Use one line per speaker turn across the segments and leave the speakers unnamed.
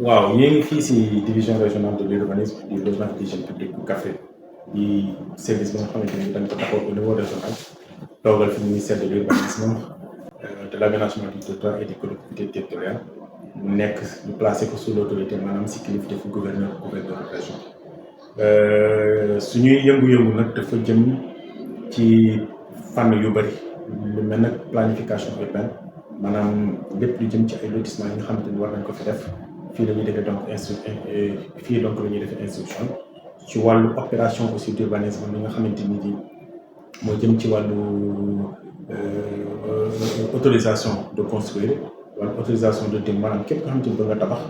waaw ñu ngi fii si division régionale de l'urbanisme du logement et d'hygiène publique bu Kaffrine di service bi nga xamante ni dañ ko taxaw au niveau régional toogal fi ministère de l'urbanisme de l'aménagement du territoire et des collectivités territoriales mu nekk ñu placé ko sous l'autorité maanaam si kilifte fu gouverneur région suñuy yëngu-yëngu nag dafa jëm ci fànn yu bëri lu mel nag planification urbaine maanaam lépp lu jëm ci ay lotissement yi nga xamante ni war nañ ko fi def fii la ñuy defee donc fii donc la ñuy defee instruction ci wàllu opération aussi d'urbanisme li nga xamante ni di moo jëm ci wàllu autorisation de construire wala autorisation de dem maanaam képp nga xamante ni ba nga tabax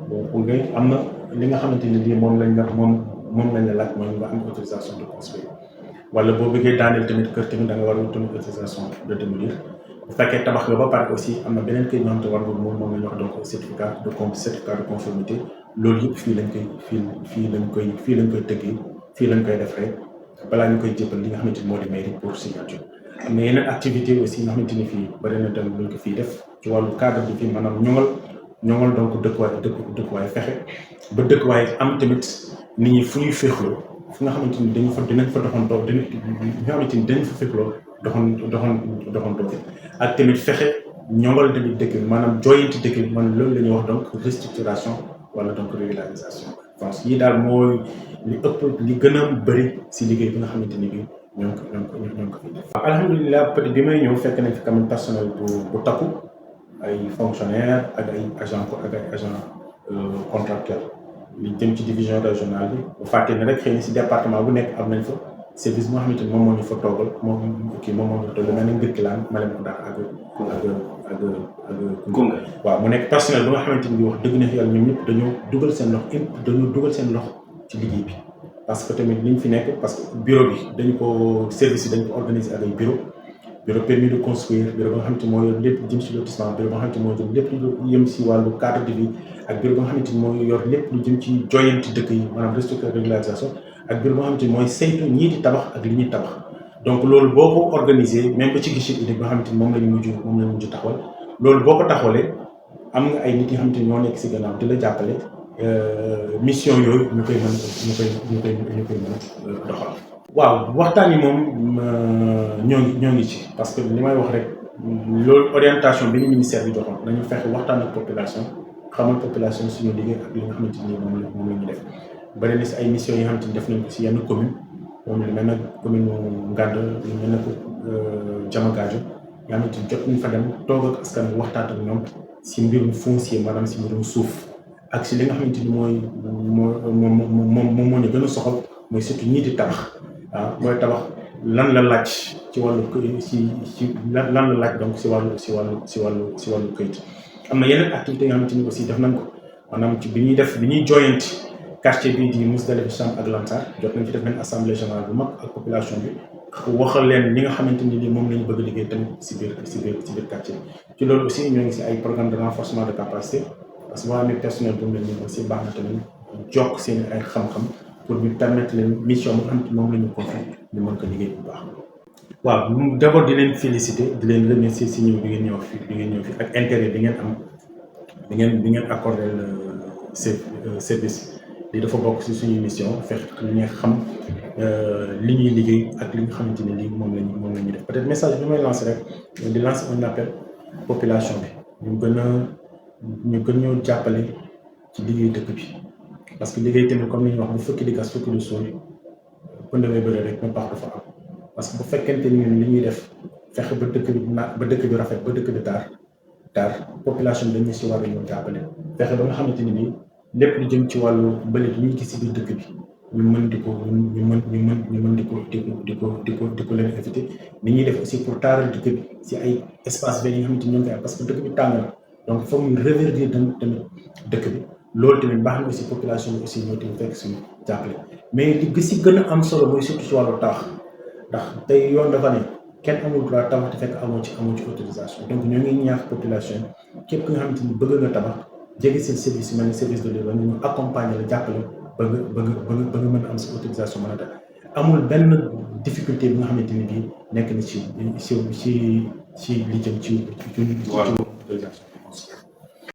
bon pour nga am na li nga xamante ni lii moom lañ la moom lañ la laaj mooy nga am autorisation de construire wala boo bëggee daaneel tamit kër tamit da nga war a wut autorisation de démolir bu fekkee tabax nga ba pare aussi am na beneen kayit nga xam te war nga moom la ñuy wax donc certificat de conformité loolu yëpp fii lañ koy tëggee fii lañ koy def rek balaa ñu koy jëppal li nga xamante ni moo di mairie pour signature. am na yeneen activité aussi nga xamante ni fii bëri na tamit luñ ko fii def ci wàllu cadre bi fii maanaam ñoŋal donc dëkkuwaay fexe ba dëkkuwaay am tamit nit ñi fu ñuy féexloo fu nga xamante ni dinañ fa doxantoo nga xamante ni dañ fa féexloo doxantoo ak tamit fexe ñoŋal tamit dëkk bi maanaam jooyanti dëkk bi man loolu la ñuy wax donc restructuration wala donc régularisation. France yii daal mooy li ëpp li gën a bëri si liggéey bi nga xamante ni bii ñoo ngi ko fi def. alhamdulilah peut être bi may ñëw fekk nañ fi quand même personnel bu takku ay fonctionnaires ak ay agent contractuel li jëm ci division régionale bi bu fàttee ne rek xëy na si département bu nekk am nañ fa service bi nga xamante ni moom moo ñu fa toogal moom moo ñu toll mel ni Ngirkilaan Malem Hodar ak Koungheul. waaw mu nekk personnel bi nga xamante ni wax dëgg na yàlla ñoom ñëpp dañoo dugal seen loxo ci liggéey bi parce que tamit liñ fi nekk parce que bureau bi dañu ko service yi dañu ko organiser ak ay bureau permis de construire bureau ba nga xamante ni moo yor lépp jëm si lotissement bureau ba nga xamante ni moo jëm lépp lu yëm si wàllu cadre de vie ak bureau ba nga xamante ni moo yor lépp lu jëm ci joyanti dëkk yi maanaam restructuration régularisation ak bureau ba nga xamante ni mooy saytu ñii di tabax ak li ñuy tabax donc loolu boo ko organisé même ba ci guichet unique ba nga xamante ni moom lañu mujj taxawal loolu boo ko taxawalee am nga ay nit yi nga xamante ni ñoo nekk si gannaaw di la jàppale mission yooyu ñu koy mën a doxal. waaw waxtaan yi moom ñoo ngi ci parce que li may wax rek loolu orientation bi ñu ministère bi joxoon nañu fexe waxtaan ak population xamal population suñu liggéey ak li nga xamante ni moom la ñu def bëri na si ay missions yi nga xamante ni def nañ ko si yenn commune moom lu mel nag commune Nganda lu mel nag Diamagadio yaa xamante ni jot nañ fa dem toog ak askan bi waxtaan ak ñoom si mbirum foncier maanaam si mbirum suuf ak si li nga xamante ni moom moo ñu gën a soxal mooy surtout ñii di tabax waaw mooy tabax lan la laaj ci wàllu lan la laaj donc si wàllu këyit. am na yeneen activités yoo xamante ni aussi def nañ ko maanaam ci bi ñuy jooyanti quartier bii di Mousdalifah Cham ak Lansar jot nañ fi def benn assemblée générale bu mag ak population bi waxal leen li nga xamante ni lii moom la ñu bëgg a liggéey tamit si biir quartier bi. ci loolu aussi ñoo ngi si ay programme de renforcement de capacité parce que boo amee personnel bu mel nii aussi baax na tamit jokk seen ay xam-xam pour ñu permettre leen mission bi nga xamante ni moom la ñu confié ñu mën ko liggéey bu baax. waaw d'abord di leen féliciter di leen remercier si ñëw bi ngeen ñëw fi ak intérêt bi ngeen am bi ngeen accordé service li dafa bokk si suñu mission fexe li nga xam li ñuy liggéey ak li nga xamante ne lii moom la ñu def peut-être message bi may lancer rek di lancer un appel population bi ñu gën ñoo jàppale ci liggéey dëkk bi parce que liggéey tamit comme ni ñu wax bu fukki di gas fukki di suul bu ndawee bëri rek mu baax dafa am parce que bu fekkente ni ñun li ñuy def fexe ba dëkk bi rafet ba dëkk bi taar population bi dañu si war a ñoo jàppale fexe ba nga xamante ni nii lépp lu jëm ci wàllu mbalit yi ñu gis si biir dëkk bi ñu mën di ko leen éviter ni ñuy def aussi pour taaral dëkk bi si ay espace verts yi nga xamante ni ñoo ngi koy am parce que dëkk bi tàng na donc foog ñu reverdir tamit dëkk bi loolu tamit baax na aussi population bi aussi ñoo tamit fekk suñu jàppale mais li si gën a am solo mooy surtout ci wàllu tabax ndax tey yoon dafa ne kenn amul droit tabax te fekk amoo ci autorisation donc ñoo ngi ñaax population képp ki nga xamante ni bëgg nga tabax jege seen service yi mel ni service de l'urbanisme ñu accompagner la jàppale ba nga mën a am sa autorisation mën a def amul benn difficulté bi nga xamante ni bii nekk na ci li jëm ci autorisation